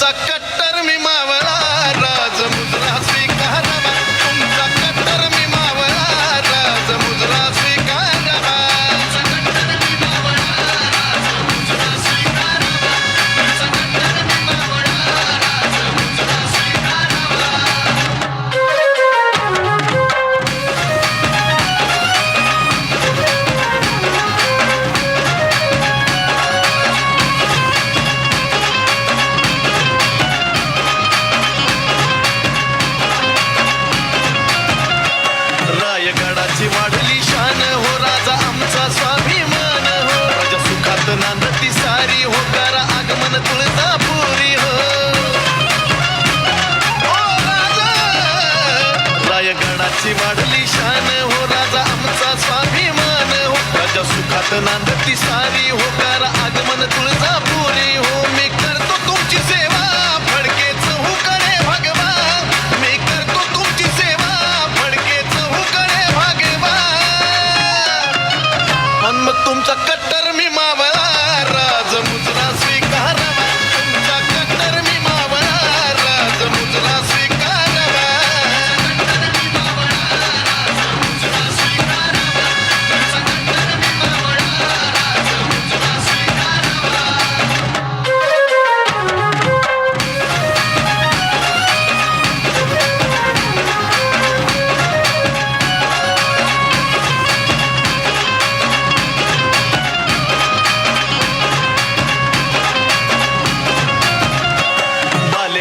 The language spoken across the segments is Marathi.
तुमचा कट्टर मी मावळा राज मुद्रा स्वीकारावा तुमचा कट्टर मी मावळा राज मुद्रा स्वीकारावा रायगडाची वाढली शान हो राजा आमचा स्वाभिमान हो राजा सुखात नांदती सारी हो करा आगमन तुळजापुरी हो राजा रायगडाची वाढली शान हो राजा आमचा स्वाभिमान हो राजा सुखात नांदती सारी हो करा आगमन तुळजापुरी हो मी करतो तुमची सेवा फडकेच हुकडे भगवा मी करतो तुमची सेवा फडकेच हुकडे भगवा आणि मग तुमचा कट्टर मी मावळा राज मुद्रा स्वीकारावा तुमचा कट्टर मी मावळा राज मुद्रा स्वीकारावा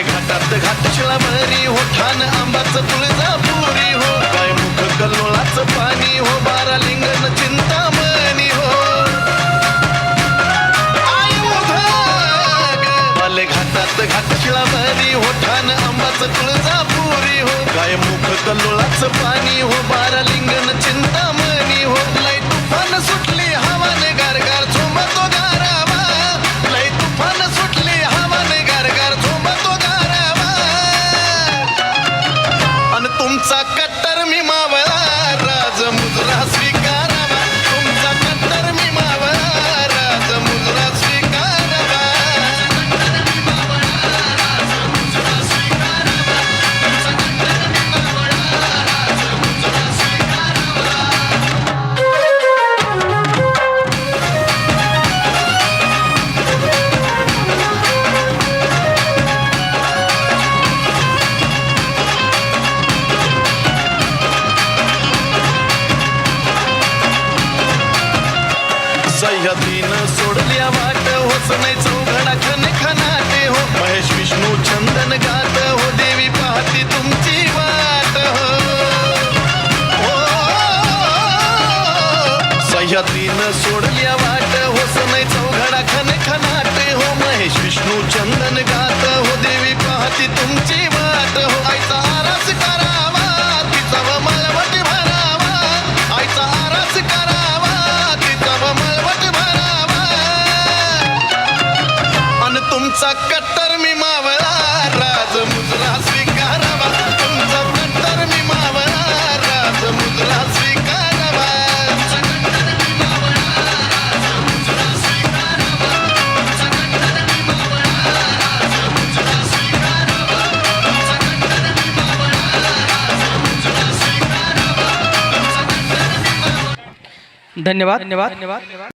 घाटात घाटशिळावरी हो ठाण आंबाचं तुळजापुरी हो गायमुख कल्लोळाचं पाणी हो बारा लिंगण चिंतामणी हो बाले घाटात घाटशिळावरी हो ठाण आंबाचं तुळजापुरी हो गायमुख कल्लोळाचं पाणी हो बारा लिंगण चिंतामणी हो लय तुफान सुटली हवाने गारगार झोंबतो गारावा लय तुफान सुटली हवाने गारगार झोंबतो तुमचा कट्टर मी मावळा राज मुद्रा स्वीकारावा तुमचा कट्टर मी मावळा राज मुद्रा स्वीकारावा सह्याद्रीनं सोडल्या वाट होच नाही चौघडा खन खनाटे हो महेश विष्णू चंदन गात हो देवी पाहती तुमची वाट हो सह्याद्रीनं सोडल्या वाट होच नाही चौघडा खन खनाटे हो महेश विष्णू चंदन गात हो देवी पाहती तुमची वाट हो आईचा आरास करावा तिचा व मळवट भरावा आईचा आरास करावा तिचा व मळवट भरावा आणि तुमचा कट्टर मी मावळा राज मुद्रा स्वीकारावा तुमचा कट्टर मी मावळा राज मुद्रा स्वीकारावा धन्यवाद.